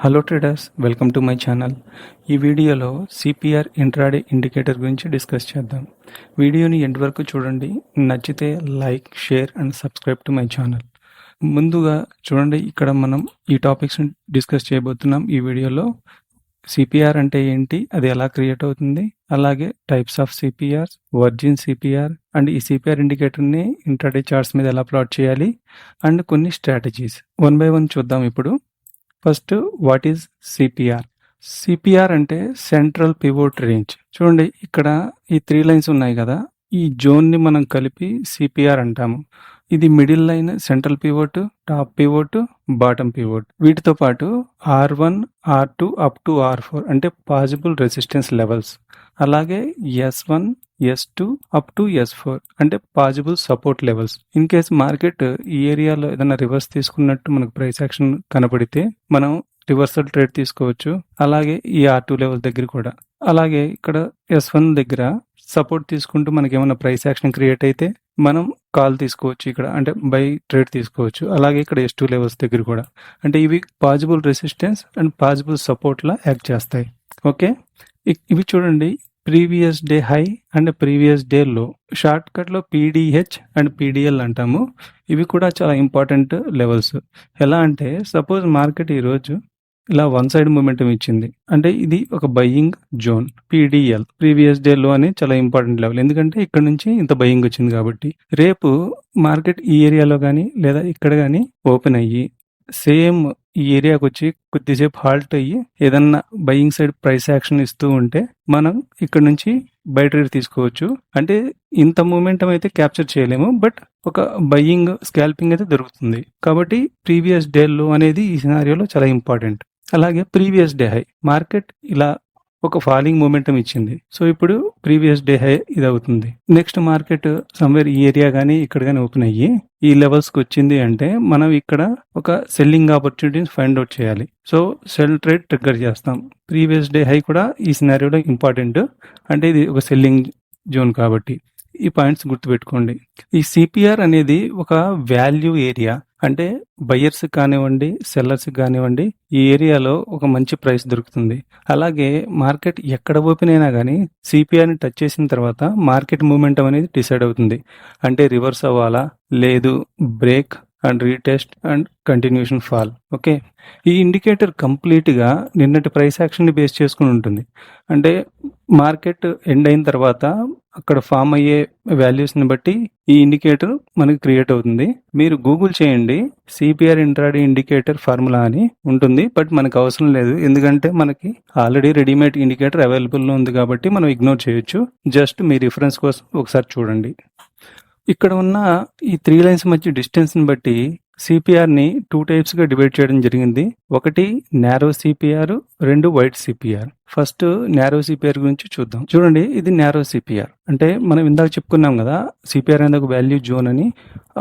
Hello traders, welcome to my channel. ఈ వీడియోలో CPR intraday indicator గురించి డిస్కస్ చేద్దాం. వీడియోని ఎండ్ వరకు చూడండి. నచ్చితే like, share and subscribe to my channel. ముందుగా చూడండి, ఇక్కడ మనం ఈ టాపిక్స్ని డిస్కస్ చేయబోతున్నాం ఈ వీడియోలో. సిపిఆర్ అంటే ఏంటి, అది ఎలా క్రియేట్ అవుతుంది, అలాగే types of CPR, virgin CPR and ఈ సిపిఆర్ ఇండికేటర్ని ఇంట్రాడే చార్ట్స్ మీద ఎలా ప్లాట్ చేయాలి అండ్ కొన్ని స్ట్రాటజీస్ వన్ బై వన్ చూద్దాం ఇప్పుడు. First, what is CPR? CPR అంటే సెంట్రల్ పివోట్ రేంజ్. చూడండి, ఇక్కడ ఈ 3 లైన్స్ ఉన్నాయి కదా, ఈ జోన్ని మనం కలిపి సిపిఆర్ అంటాము. ఇది middle line central pivot, top pivot, bottom pivot. వీటితో పాటు R1, R2 up to R4 అంటే పాసిబుల్ రెసిస్టెన్స్ లెవెల్స్. అలాగే S1, S2 up to S4 అంటే possible support levels. In case market ఈ ఏరియాలో ఏదైనా రివర్స్ తీసుకున్నట్టు మనకు ప్రైస్ యాక్షన్ కనబడితే మనం రివర్సల్ ట్రేడ్ తీసుకోవచ్చు. అలాగే ఈ R2 లెవెల్ దగ్గర కూడా. అలాగే ఇక్కడ S1 దగ్గర సపోర్ట్ తీసుకుంటూ మనకి ఏమైనా ప్రైస్ యాక్షన్ క్రియేట్ అయితే మనం కాల్ తీసుకోవచ్చు ఇక్కడ, అంటే బై ట్రేడ్ తీసుకోవచ్చు. అలాగే ఇక్కడ S2 లెవెల్స్ దగ్గర కూడా, అంటే ఇవి possible resistance and possible support law act చేస్తాయి. ఓకే, ఇవి చూడండి, previous day high and previous day లో. షార్ట్ కట్ లో PDH అండ్ PDL అంటాము. ఇవి కూడా చాలా ఇంపార్టెంట్ లెవెల్స్. ఎలా అంటే, సపోజ్ మార్కెట్ ఈరోజు ఇలా వన్ సైడ్ మూమెంటం ఇచ్చింది అంటే ఇది ఒక buying zone. PDL previous day లో అని చాలా ఇంపార్టెంట్ లెవెల్, ఎందుకంటే ఇక్కడ నుంచి ఇంత బయ్యింగ్ వచ్చింది కాబట్టి. రేపు మార్కెట్ ఈ ఏరియాలో కానీ లేదా ఇక్కడ కానీ ఓపెన్ అయ్యి సేమ్ ఈ ఏరియాకి వచ్చి కొద్దిసేపు హాల్ట్ అయ్యి ఏదన్నా బయ్యింగ్ సైడ్ ప్రైస్ యాక్షన్ ఇస్తూ ఉంటే మనం ఇక్కడ నుంచి బై ట్రేడ్ తీసుకోవచ్చు. అంటే ఇంత మూమెంటం అయితే క్యాప్చర్ చేయలేము, బట్ ఒక బయ్యింగ్ స్కాల్పింగ్ అయితే దొరుకుతుంది. కాబట్టి ప్రీవియస్ డే లో అనేది ఈ సినారియోలో చాలా ఇంపార్టెంట్. అలాగే ప్రీవియస్ డే హై, మార్కెట్ ఇలా ఒక ఫాలింగ్ మూమెంటం ఇచ్చింది, సో ఇప్పుడు ప్రీవియస్ డే హై ఇది అవుతుంది. నెక్స్ట్ మార్కెట్ సమ్వేర్ ఈ ఏరియా కానీ ఇక్కడ కానీ ఓపెన్ అయ్యి ఈ లెవెల్స్కి వచ్చింది అంటే మనం ఇక్కడ ఒక సెల్లింగ్ ఆపర్చునిటీని ఫైండ్ అవుట్ చేయాలి. సో సెల్ ట్రేడ్ ట్రిగ్గర్ చేస్తాం. ప్రీవియస్ డే హై కూడా ఈ సినారియోలో ఇంపార్టెంట్, అంటే ఇది ఒక సెల్లింగ్ జోన్ కాబట్టి ఈ పాయింట్స్ గుర్తుపెట్టుకోండి. ఈ సిపిఆర్ అనేది ఒక వాల్యూ ఏరియా, అంటే బయ్యర్స్ కానివ్వండి, సెల్లర్స్ కానివ్వండి, ఈ ఏరియాలో ఒక మంచి ప్రైస్ దొరుకుతుంది. అలాగే మార్కెట్ ఎక్కడ ఓపెన్ అయినా కానీ సిపిఆర్ని టచ్ చేసిన తర్వాత మార్కెట్ మూమెంటం అనేది డిసైడ్ అవుతుంది. అంటే రివర్స్ అవ్వాలా, లేదు break and retest and continuation fall. Okay, ఈ ఇండికేటర్ కంప్లీట్గా నిన్నటి ప్రైస్ యాక్షన్ని బేస్ చేసుకుని ఉంటుంది. అంటే మార్కెట్ ఎండ్ అయిన తర్వాత అక్కడ ఫామ్ అయ్యే వాల్యూస్ని బట్టి ఈ ఇండికేటర్ మనకి క్రియేట్ అవుతుంది. మీరు గూగుల్ చేయండి, సిపిఆర్ ఇంట్రాడే ఇండికేటర్ ఫార్ములా అని ఉంటుంది, బట్ మనకు అవసరం లేదు, ఎందుకంటే మనకి ఆల్రెడీ రెడీమేడ్ ఇండికేటర్ అవైలబుల్లో ఉంది కాబట్టి మనం ఇగ్నోర్ చేయొచ్చు. జస్ట్ మీ రిఫరెన్స్ కోసం ఒకసారి చూడండి. ఇక్కడ ఉన్న ఈ 3 లైన్స్ మధ్య డిస్టెన్స్ని బట్టి సిపిఆర్ని 2 టైప్స్గా డివైడ్ చేయడం జరిగింది. ఒకటి narrow CPR, 2 wide CPR. First narrow CPR గురించి చూద్దాం. చూడండి, ఇది నారో సిపిఆర్ అంటే మనం ఇందాక చెప్పుకున్నాం కదా, సిపిఆర్ అనేది ఒక వాల్యూ జోన్ అని.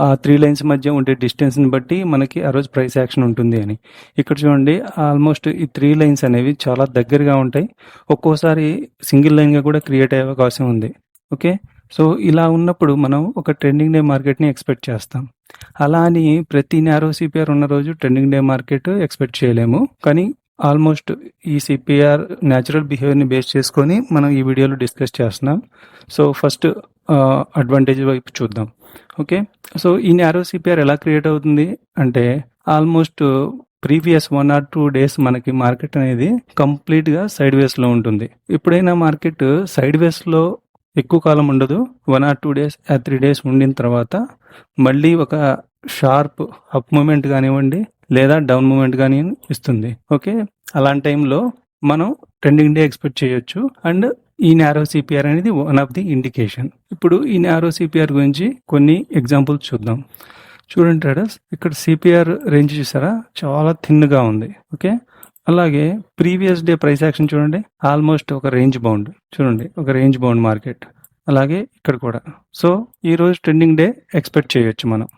ఆ 3 లైన్స్ మధ్య ఉండే డిస్టెన్స్ని బట్టి మనకి ఆ రోజు ప్రైస్ యాక్షన్ ఉంటుంది అని. ఇక్కడ చూడండి, ఆల్మోస్ట్ ఈ 3 లైన్స్ అనేవి చాలా దగ్గరగా ఉంటాయి. ఒక్కోసారి సింగిల్ లైన్గా కూడా క్రియేట్ అయ్యే అవకాశం ఉంది. ఓకే, సో ఇలా ఉన్నప్పుడు మనం ఒక ట్రెండింగ్ డే మార్కెట్ని ఎక్స్పెక్ట్ చేస్తాం. అలా అని ప్రతి నారో సిపిఆర్ ఉన్న రోజు ట్రెండింగ్ డే మార్కెట్ ఎక్స్పెక్ట్ చేయలేము, కానీ ఆల్మోస్ట్ ఈ సిపిఆర్ న్యాచురల్ బిహేవియర్ని బేస్ చేసుకొని మనం ఈ వీడియోలో డిస్కస్ చేస్తున్నాం. సో ఫస్ట్ అడ్వాంటేజ్ వైపు చూద్దాం. ఓకే, సో ఈ నారో సిపిఆర్ ఎలా క్రియేట్ అవుతుంది అంటే, ఆల్మోస్ట్ ప్రీవియస్ 1 or 2 డేస్ మనకి మార్కెట్ అనేది కంప్లీట్గా సైడ్ వేస్లో ఉంటుంది. ఎప్పుడైనా మార్కెట్ సైడ్ వేస్లో ఎక్కువ కాలం ఉండదు, 1 or 2 days 3 days ఉండిన తర్వాత మళ్ళీ ఒక షార్ప్ అప్ మూమెంట్ కానివ్వండి లేదా డౌన్ మూమెంట్ కానీ ఇస్తుంది. ఓకే, అలాంటి టైంలో మనం ట్రెండింగ్ డే ఎక్స్పెక్ట్ చేయొచ్చు. అండ్ ఈ నారో సిపిఆర్ అనేది వన్ ఆఫ్ ది ఇండికేషన్. ఇప్పుడు ఈ నారో సిపిఆర్ గురించి కొన్ని ఎగ్జాంపుల్స్ చూద్దాం. చూడండి ట్రేడర్స్, ఇక్కడ సిపిఆర్ రేంజ్ చూసారా, చాలా థిన్గా ఉంది. ఓకే, అలాగే ప్రీవియస్ డే ప్రైస్ యాక్షన్ చూడండి, ఆల్మోస్ట్ ఒక రేంజ్ బౌండ్. చూడండి, ఒక రేంజ్ బౌండ్ మార్కెట్. అలాగే ఇక్కడ కూడా. సో ఈ రోజు ట్రెండింగ్ డే ఎక్స్పెక్ట్ చేయొచ్చు మనం.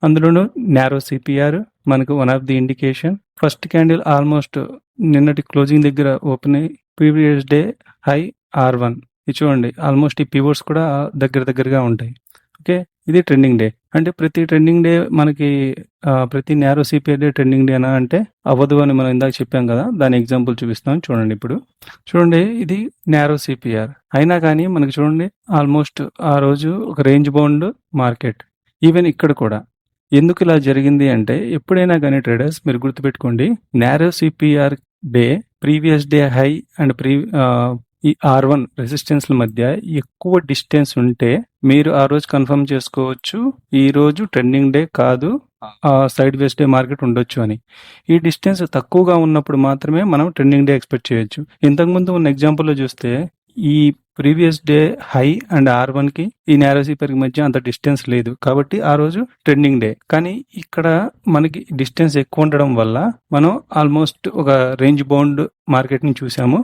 అందులోనూ నారో సిపిఆర్ మనకు one of the indication. First candle almost నిన్నటి క్లోజింగ్ దగ్గర ఓపెన్ అయ్యి ప్రీవియస్ డే హై R1. ఇది చూడండి, ఆల్మోస్ట్ ఈ పివోట్స్ కూడా దగ్గరగా ఉంటాయి. ఓకే, ఇది ట్రెండింగ్ డే. అంటే ప్రతి ట్రెండింగ్ డే మనకి ప్రతి నేరో సిపిఆర్ డే ట్రెండింగ్ డేనా అంటే అవ్వదు అని మనం ఇందాక చెప్పాం కదా, దాని ఎగ్జాంపుల్ చూపిస్తాం చూడండి. ఇప్పుడు చూడండి, ఇది నేరో సిపిఆర్ అయినా కానీ మనకి చూడండి ఆల్మోస్ట్ ఆ రోజు ఒక రేంజ్ బౌండ్ మార్కెట్. ఈవెన్ ఇక్కడ కూడా ఎందుకు ఇలా జరిగింది అంటే, ఎప్పుడైనా కానీ ట్రేడర్స్ మీరు గుర్తుపెట్టుకోండి, narrow CPR day previous day high and ఈ R1 రెసిస్టెన్స్ల మధ్య ఎక్కువ డిస్టెన్స్ ఉంటే మీరు ఆ రోజు కన్ఫర్మ్ చేసుకోవచ్చు ఈ రోజు ట్రెండింగ్ డే కాదు, సైడ్ వేస్ డే మార్కెట్ ఉండొచ్చు అని. ఈ డిస్టెన్స్ తక్కువగా ఉన్నప్పుడు మాత్రమే మనం ట్రెండింగ్ డే ఎక్స్పెక్ట్ చేయొచ్చు. ఇంతకుముందు ఉన్న ఎగ్జాంపుల్లో చూస్తే ఈ previous day high and R1 కి ఈ నేరో సిపిఆర్ మధ్య అంత డిస్టెన్స్ లేదు, కాబట్టి ఆ రోజు ట్రెండింగ్ డే. కానీ ఇక్కడ మనకి డిస్టెన్స్ ఎక్కువ ఉండడం వల్ల మనం ఆల్మోస్ట్ ఒక రేంజ్ బౌండ్ మార్కెట్ ని చూసాము.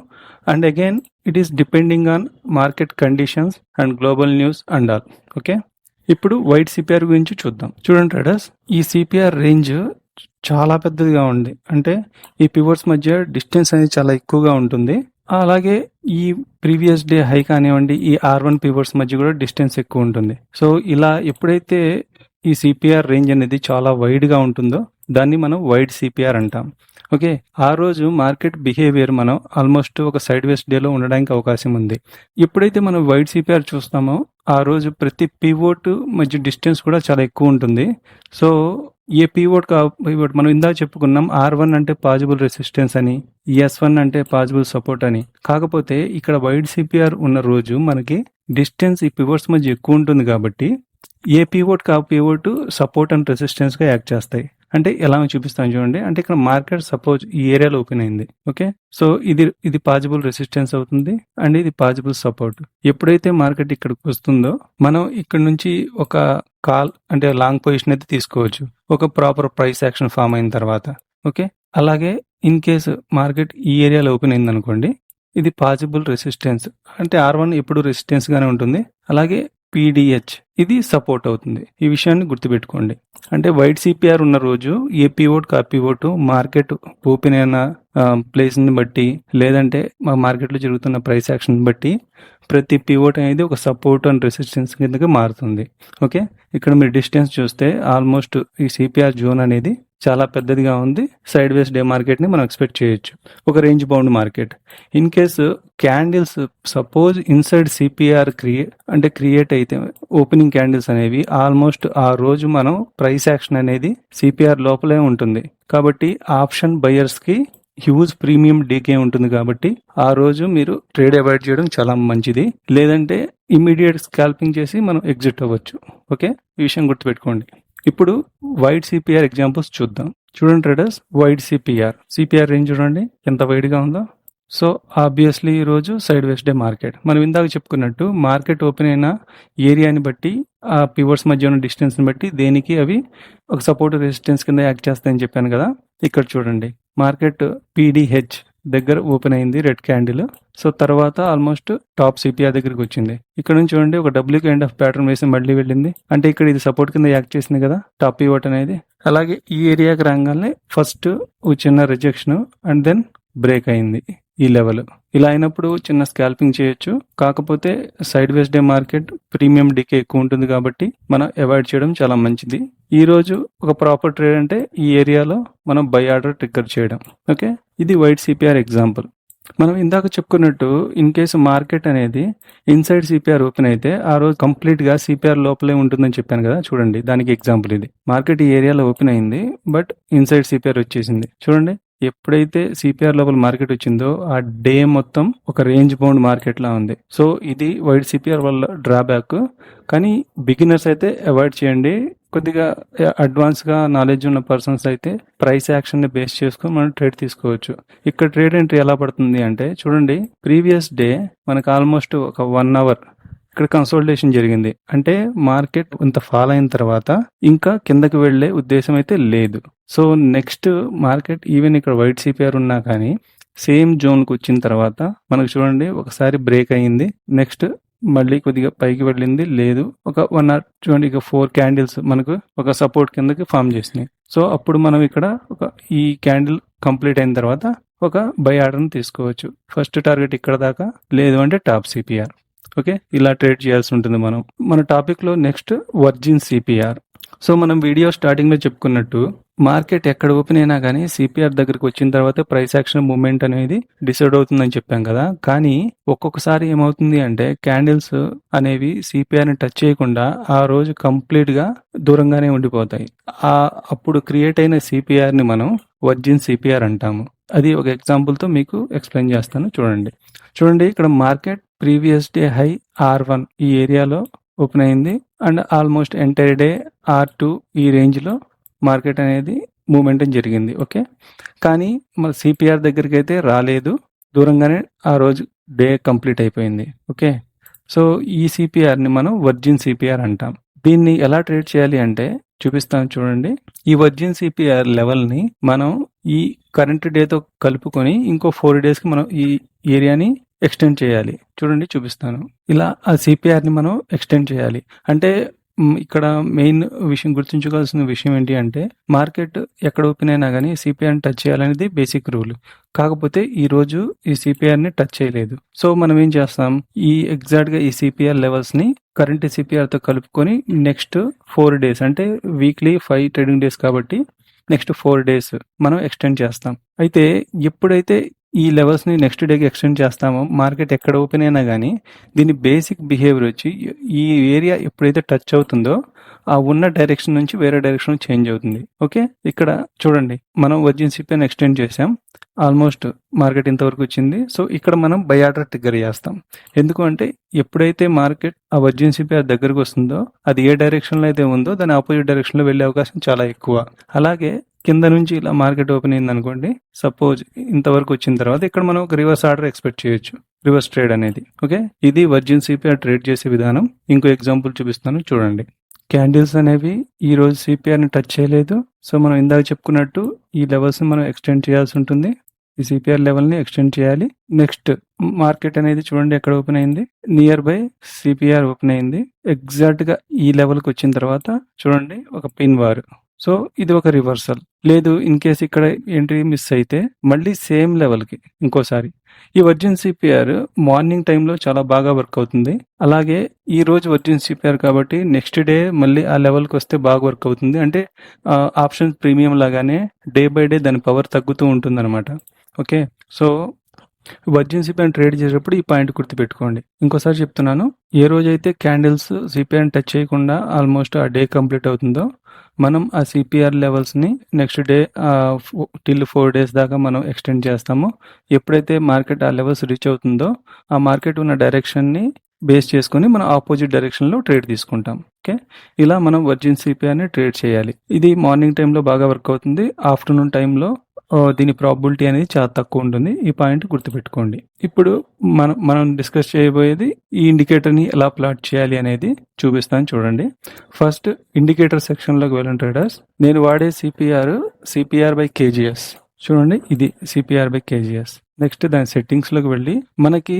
And again it is depending on market conditions and global news and all. Okay, ఇప్పుడు వైట్ సిపిఆర్ గురించి చూద్దాం. చూడండి ట్రేడర్స్, ఈ సిపిఆర్ రేంజ్ చాలా పెద్దదిగా ఉంది. అంటే ఈ పివర్స్ మధ్య డిస్టెన్స్ అనేది చాలా ఎక్కువగా ఉంటుంది. అలాగే ఈ ప్రీవియస్ డే హై కానివ్వండి, ఈ R1 పివర్స్ మధ్య కూడా డిస్టెన్స్ ఎక్కువ ఉంటుంది. సో ఇలా ఎప్పుడైతే ఈ సిపిఆర్ రేంజ్ అనేది చాలా వైడ్ గా ఉంటుందో దాన్ని మనం వైడ్ సిపిఆర్ అంటాం. ఓకే, ఆ రోజు మార్కెట్ బిహేవియర్ మనం ఆల్మోస్ట్ ఒక సైడ్ వేస్ డేలో ఉండడానికి అవకాశం ఉంది. ఎప్పుడైతే మనం వైడ్ సిపిఆర్ చూస్తామో ఆ రోజు ప్రతి పివోట్ మధ్య డిస్టెన్స్ కూడా చాలా ఎక్కువ ఉంటుంది. సో ఏ పివోట్ పివోట్ మనం ఇందాక చెప్పుకున్నాం, R1 అంటే పాజిబుల్ రెసిస్టెన్స్ అని, S1 అంటే పాజిబుల్ సపోర్ట్ అని. కాకపోతే ఇక్కడ వైడ్ సిపిఆర్ ఉన్న రోజు మనకి డిస్టెన్స్ ఈ పివోట్స్ మధ్య ఎక్కువ ఉంటుంది కాబట్టి a pivot pivot support and resistance గా యాక్ట్ చేస్తాయి. అంటే ఎలా చూపిస్తాను చూడండి. అంటే ఇక్కడ మార్కెట్ సపోజ్ ఈ ఏరియాలో ఓపెన్ అయింది. ఓకే, సో ఇది పాజిబుల్ రెసిస్టెన్స్ అవుతుంది అండ్ ఇది పాజిబుల్ సపోర్ట్. ఎప్పుడైతే మార్కెట్ ఇక్కడికి వస్తుందో మనం ఇక్కడ నుంచి ఒక కాల్ అంటే లాంగ్ పొజిషన్ అయితే తీసుకోవచ్చు, ఒక ప్రాపర్ ప్రైస్ యాక్షన్ ఫామ్ అయిన తర్వాత. ఓకే, అలాగే ఇన్ కేసు మార్కెట్ ఈ ఏరియాలో ఓపెన్ అయింది అనుకోండి, ఇది పాజిబుల్ రెసిస్టెన్స్. అంటే R1 ఎప్పుడు రెసిస్టెన్స్ గానే ఉంటుంది. అలాగే PDH ఇది సపోర్ట్ అవుతుంది. ఈ విషయాన్ని గుర్తుపెట్టుకోండి. అంటే వైట్ సిపిఆర్ ఉన్న రోజు ఏ పివోట్ కా పివోట్ మార్కెట్ ఓపెన్ అయిన ప్లేస్ ని బట్టి లేదంటే మా మార్కెట్లో జరుగుతున్న ప్రైస్ యాక్షన్ బట్టి ప్రతి పివోట్ అనేది ఒక సపోర్ట్ అండ్ రెసిస్టెన్స్ కిందకి మారుతుంది. ఓకే, ఇక్కడ మీరు డిస్టెన్స్ చూస్తే ఆల్మోస్ట్ ఈ సిపిఆర్ జోన్ అనేది చాలా పెద్దదిగా ఉంది. సైడ్ వేస్ డే మార్కెట్ ని మనం ఎక్స్పెక్ట్ చేయొచ్చు, ఒక range bound market. In case candles suppose inside CPR create అయితే ఓపెనింగ్ క్యాండిల్స్ అనేవి ఆల్మోస్ట్ ఆ రోజు మనం ప్రైస్ యాక్షన్ అనేది సిపిఆర్ లోపలే ఉంటుంది. కాబట్టి ఆప్షన్ బయర్స్ కి హ్యూజ్ ప్రీమియం డీకే ఉంటుంది. కాబట్టి ఆ రోజు మీరు ట్రేడ్ అవాయిడ్ చేయడం చాలా మంచిది. లేదంటే ఇమీడియట్ స్కాల్పింగ్ చేసి మనం ఎగ్జిట్ అవ్వచ్చు. ఓకే, ఈ విషయం గుర్తుపెట్టుకోండి. ఇప్పుడు వైడ్ సిపిఆర్ ఎగ్జాంపుల్స్ చూద్దాం. చూడండి ట్రేడర్స్, వైడ్ సిపిఆర్ రేంజ్ చూడండి ఎంత వైడ్ గా ఉందో. సో ఆబ్వియస్లీ ఈ రోజు సైడ్ వేస్ డే మార్కెట్. మనం ఇందాక చెప్పుకున్నట్టు మార్కెట్ ఓపెన్ అయిన ఏరియాని బట్టి ఆ పివర్స్ మధ్య ఉన్న డిస్టెన్స్ ని బట్టి దేనికి అవి ఒక సపోర్ట్ రెసిస్టెన్స్ కింద యాక్ట్ చేస్తాయని చెప్పాను కదా. ఇక్కడ చూడండి, మార్కెట్ PDH దగ్గర ఓపెన్ అయింది రెడ్ క్యాండిల్. సో తర్వాత ఆల్మోస్ట్ టాప్ సిపిఆర్ దగ్గరికి వచ్చింది. ఇక్కడ నుంచి చూడండి ఒక డబ్ల్యూ కైండ్ ఆఫ్ ప్యాటర్న్ వేసి మళ్ళీ వెళ్ళింది. అంటే ఇక్కడ ఇది సపోర్ట్ కింద యాక్ట్ చేసింది కదా టాప్ పివోట్ అనేది. అలాగే ఈ ఏరియాకి రాగానే ఫస్ట్ చిన్న రిజెక్షన్ అండ్ దెన్ బ్రేక్ అయింది ఈ లెవెల్. ఇలా అయినప్పుడు చిన్న స్కాల్పింగ్ చేయొచ్చు. కాకపోతే sideways day market premium decay ఎక్కువ ఉంటుంది కాబట్టి మనం అవాయిడ్ చేయడం చాలా మంచిది. ఈ రోజు ఒక ప్రాపర్ ట్రేడ్ అంటే ఈ ఏరియాలో మనం బై ఆర్డర్ ట్రిగ్గర్ చేయడం. ఓకే, ఇది వైట్ సిపిఆర్ ఎగ్జాంపుల్. మనం ఇందాక చెప్పుకున్నట్టు ఇన్ కేసు మార్కెట్ అనేది ఇన్సైడ్ సిపిఆర్ ఓపెన్ అయితే ఆ రోజు కంప్లీట్ గా సిపిఆర్ లోపలే ఉంటుందని చెప్పాను కదా. చూడండి, దానికి ఎగ్జాంపుల్ ఇది. మార్కెట్ ఈ ఏరియాలో ఓపెన్ అయింది బట్ ఇన్సైడ్ సిపిఆర్ వచ్చేసింది. చూడండి, ఎప్పుడైతే సిపిఆర్ లోపల మార్కెట్ వచ్చిందో ఆ డే మొత్తం ఒక రేంజ్ బౌండ్ మార్కెట్ లా ఉంది. సో ఇది వైడ్ సిపిఆర్ వల్ల డ్రాబ్యాక్. కానీ బిగినర్స్ అయితే అవాయిడ్ చేయండి. కొద్దిగా అడ్వాన్స్ గా నాలెడ్జ్ ఉన్న పర్సన్స్ అయితే ప్రైస్ యాక్షన్ ని బేస్ చేసుకుని మనం ట్రేడ్ తీసుకోవచ్చు. ఇక్కడ ట్రేడ్ ఎంట్రీ ఎలా పడుతుంది అంటే చూడండి, ప్రీవియస్ డే మనకు ఆల్మోస్ట్ ఒక 1 అవర్ ఇక్కడ కన్సోలిడేషన్ జరిగింది. అంటే మార్కెట్ ఇంత ఫాల్ అయిన తర్వాత ఇంకా కిందకి వెళ్లే ఉద్దేశం అయితే లేదు. సో నెక్స్ట్ మార్కెట్ ఈవెన్ ఇక్కడ వైట్ సిపిఆర్ ఉన్నా కానీ సేమ్ జోన్ కు వచ్చిన తర్వాత మనకు చూడండి ఒకసారి బ్రేక్ అయ్యింది. నెక్స్ట్ మళ్ళీ కొద్దిగా పైకి వెళ్ళింది లేదు. ఒక 1 or 2 ఇక 4 క్యాండిల్స్ మనకు ఒక సపోర్ట్ కిందకి ఫామ్ చేసినాయి. సో అప్పుడు మనం ఇక్కడ ఈ క్యాండిల్ కంప్లీట్ అయిన తర్వాత ఒక బై ఆర్డర్ని తీసుకోవచ్చు. ఫస్ట్ టార్గెట్ ఇక్కడ దాకా, లేదు అంటే టాప్ సిపిఆర్. ఓకే, ఇలా ట్రేడ్ చేయాల్సి ఉంటుంది మనం. మన టాపిక్ లో నెక్స్ట్ వర్జిన్ సిపిఆర్. సో మనం వీడియో స్టార్టింగ్లో చెప్పుకున్నట్టు మార్కెట్ ఎక్కడ ఓపెన్ అయినా కానీ సిపిఆర్ దగ్గరికి వచ్చిన తర్వాత ప్రైస్ యాక్షన్ మూవ్మెంట్ అనేది డిసైడ్ అవుతుందని చెప్పాం కదా. కానీ ఒక్కొక్కసారి ఏమవుతుంది అంటే క్యాండిల్స్ అనేవి సిపిఆర్ని టచ్ చేయకుండా ఆ రోజు కంప్లీట్గా దూరంగానే ఉండిపోతాయి. అప్పుడు క్రియేట్ అయిన సిపిఆర్ని మనం వర్జిన్ సిపిఆర్ అంటాము. అది ఒక ఎగ్జాంపుల్తో మీకు ఎక్స్ప్లెయిన్ చేస్తాను. చూడండి ఇక్కడ market previous day high R1 ఈ ఏరియాలో ఓపెన్ అయింది and almost entire day R2 ఈ రేంజ్లో మార్కెట్ అనేది మూమెంట్ జరిగింది. ఓకే, కానీ మన సిపిఆర్ దగ్గరికి అయితే రాలేదు, దూరంగానే ఆ రోజు డే కంప్లీట్ అయిపోయింది. ఓకే, సో ఈ సిపిఆర్ని మనం వర్జిన్ సిపిఆర్ అంటాం. దీన్ని ఎలా ట్రేడ్ చేయాలి అంటే చూపిస్తాను చూడండి. ఈ వర్జిన్ సిపిఆర్ లెవెల్ని మనం ఈ కరెంట్ డేతో కలుపుకొని ఇంకో 4 డేస్కి మనం ఈ ఏరియాని ఎక్స్టెండ్ చేయాలి. చూపిస్తాను. ఇలా ఆ సిపిఆర్ని మనం ఎక్స్టెండ్ చేయాలి అంటే ఇక్కడ మెయిన్ విషయం గుర్తుంచుకోవాల్సిన విషయం ఏంటి అంటే మార్కెట్ ఎక్కడ ఓపెన్ అయినా కానీ సిపిఆర్ని టచ్ చేయాలనేది బేసిక్ రూల్. కాకపోతే ఈ రోజు ఈ సిపిఆర్ని టచ్ చేయలేదు. సో మనం ఏం చేస్తాం, ఈ ఎగ్జాక్ట్గా ఈ సిపిఆర్ లెవెల్స్ని కరెంట్ సిపిఆర్తో కలుపుకొని నెక్స్ట్ 4 డేస్ అంటే వీక్లీ 5 ట్రేడింగ్ డేస్ కాబట్టి నెక్స్ట్ 4 డేస్ మనం ఎక్స్టెండ్ చేస్తాం. అయితే ఎప్పుడైతే ఈ లెవెల్స్ని నెక్స్ట్ డేకి ఎక్స్టెండ్ చేస్తామో మార్కెట్ ఎక్కడ ఓపెన్ అయినా కానీ దీని బేసిక్ బిహేవియర్ వచ్చి ఈ ఏరియా ఎప్పుడైతే టచ్ అవుతుందో ఆ ఉన్న డైరెక్షన్ నుంచి వేరే డైరెక్షన్ చేంజ్ అవుతుంది. ఓకే, ఇక్కడ చూడండి మనం వర్జిన్ సిపిఆర్ని ఎక్స్టెండ్ చేసాం, ఆల్మోస్ట్ మార్కెట్ ఇంతవరకు వచ్చింది. సో ఇక్కడ మనం బై ఆర్డర్ ట్రిగ్గర్ చేస్తాం. ఎందుకు అంటే ఎప్పుడైతే మార్కెట్ ఆ వర్జిన్ సిపిఆర్ దగ్గరకు వస్తుందో అది ఏ డైరెక్షన్లో అయితే ఉందో దాని ఆపోజిట్ డైరెక్షన్లో వెళ్ళే అవకాశం చాలా ఎక్కువ. అలాగే కింద నుంచి ఇలా మార్కెట్ ఓపెన్ అయింది అనుకోండి, సపోజ్ ఇంతవరకు వచ్చిన తర్వాత ఇక్కడ మనం ఒక రివర్స్ ఆర్డర్ ఎక్స్పెక్ట్ చేయొచ్చు, రివర్స్ ట్రేడ్ అనేది. ఓకే, ఇది వర్జిన్ సిపిఆర్ ట్రేడ్ చేసే విధానం. ఇంకో ఎగ్జాంపుల్ చూపిస్తాను చూడండి. క్యాండిల్స్ అనేవి ఈ రోజు సిపిఆర్ని టచ్ చేయలేదు. సో మనం ఇందాక చెప్పుకున్నట్టు ఈ లెవెల్స్ని మనం ఎక్స్టెండ్ చేయాల్సి ఉంటుంది. ఈ సిపిఆర్ లెవెల్ని ఎక్స్టెండ్ చేయాలి. నెక్స్ట్ మార్కెట్ అనేది చూడండి ఎక్కడ ఓపెన్ అయింది, నియర్ బై సిపిఆర్ ఓపెన్ అయింది. ఎగ్జాక్ట్గా ఈ లెవెల్కి వచ్చిన తర్వాత చూడండి ఒక పిన్ వార్. సో ఇది ఒక రివర్సల్. లేదు ఇన్ కేస్ ఇక్కడ ఎంట్రీ మిస్ అయితే మళ్ళీ సేమ్ లెవెల్కి ఇంకోసారి. ఈ వర్జిన్ సిపిఆర్ మార్నింగ్ టైంలో చాలా బాగా వర్క్ అవుతుంది. అలాగే ఈ రోజు వర్జిన్ సిపిఆర్ కాబట్టి నెక్స్ట్ డే మళ్ళీ ఆ లెవెల్కి వస్తే బాగా వర్క్ అవుతుంది. అంటే ఆప్షన్ ప్రీమియం లాగానే డే బై డే దాని పవర్ తగ్గుతూ ఉంటుంది అనమాట. Okay, so virgin CPR trade చేసేటప్పుడు ఈ పాయింట్ గుర్తుపెట్టుకోండి. ఇంకోసారి చెప్తున్నాను, ఏ రోజైతే క్యాండిల్స్ సిపిఆర్ని టచ్ చేయకుండా ఆల్మోస్ట్ ఆ డే కంప్లీట్ అవుతుందో మనం ఆ సిపిఆర్ లెవెల్స్ని నెక్స్ట్ డే టిల్ 4 డేస్ దాకా మనం ఎక్స్టెండ్ చేస్తాము. ఎప్పుడైతే మార్కెట్ ఆ లెవెల్స్ రీచ్ అవుతుందో ఆ మార్కెట్ ఉన్న డైరెక్షన్ని బేస్ చేసుకొని మనం ఆపోజిట్ డైరెక్షన్లో ట్రేడ్ తీసుకుంటాం. ఓకే, ఇలా మనం వర్జిన్ సిపిఆర్ని ట్రేడ్ చేయాలి. ఇది మార్నింగ్ టైంలో బాగా వర్క్ అవుతుంది. ఆఫ్టర్నూన్ టైంలో దీని ప్రాబిలిటీ అనేది చాలా తక్కువ ఉంటుంది. ఈ పాయింట్ గుర్తుపెట్టుకోండి. ఇప్పుడు మనం డిస్కస్ చేయబోయేది ఈ ఇండికేటర్ని ఎలా ప్లాట్ చేయాలి అనేది చూపిస్తాను చూడండి. ఫస్ట్ ఇండికేటర్ సెక్షన్లోకి వెళ్ళండి ట్రేడర్స్. నేను వాడే సిపిఆర్ బై కేజీఎస్. చూడండి ఇది సిపిఆర్ బై కేజీఎస్. నెక్స్ట్ దాని సెట్టింగ్స్లోకి వెళ్ళి మనకి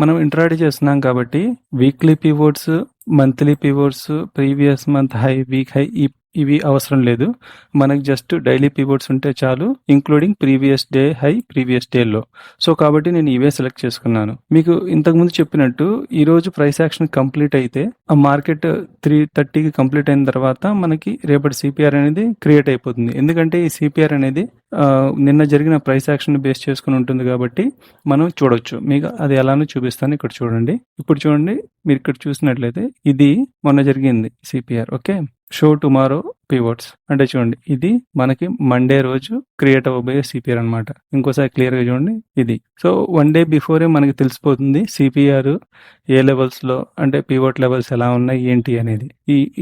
మనం ఇంట్రాడే చేస్తున్నాం కాబట్టి weekly pivots, monthly pivots, previous month high, week high ఇవి అవసరం లేదు. మనకి జస్ట్ డైలీ పివోట్స్ ఉంటే చాలు, including previous day high, previous day లో. సో కాబట్టి నేను ఇవే సెలెక్ట్ చేసుకున్నాను. మీకు ఇంతకుముందు చెప్పినట్టు ఈ రోజు ప్రైస్ యాక్షన్ కంప్లీట్ అయితే ఆ మార్కెట్ 3:30కి కంప్లీట్ అయిన తర్వాత మనకి రేపటి సిపిఆర్ అనేది క్రియేట్ అయిపోతుంది. ఎందుకంటే ఈ సిపిఆర్ అనేది నిన్న జరిగిన ప్రైస్ యాక్షన్ బేస్ చేసుకుని ఉంటుంది కాబట్టి మనం చూడొచ్చు. మీకు అది ఎలానో చూపిస్తాను. ఇక్కడ చూడండి. ఇప్పుడు చూడండి, మీరు ఇక్కడ చూసినట్లయితే ఇది మొన్న జరిగింది CPR. Okay, show tomorrow pivots అంటే చూడండి ఇది మనకి మండే రోజు క్రియేట్ అవ్వబోయే సిపిఆర్ అనమాట. ఇంకోసారి క్లియర్ గా చూడండి ఇది. సో 1 డే బిఫోరే మనకి తెలిసిపోతుంది సిపిఆర్ ఏ లెవెల్స్ లో అంటే పివోట్ లెవెల్స్ ఎలా ఉన్నాయి ఏంటి అనేది.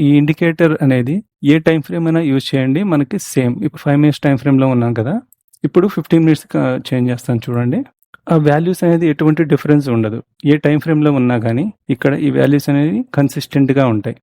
ఈ ఇండికేటర్ అనేది ఏ టైం ఫ్రేమ్ అయినా యూజ్ చేయండి, మనకి సేమ్. ఇప్పుడు 5 minutes టైం ఫ్రేమ్ లో ఉన్నాం కదా, ఇప్పుడు 15 minutes చేంజ్ చేస్తాను చూడండి. ఆ వాల్యూస్ అనేది ఎటువంటి డిఫరెన్స్ ఉండదు. ఏ టైం ఫ్రేమ్ లో ఉన్నా కానీ ఇక్కడ ఈ వాల్యూస్ అనేవి కన్సిస్టెంట్ గా ఉంటాయి.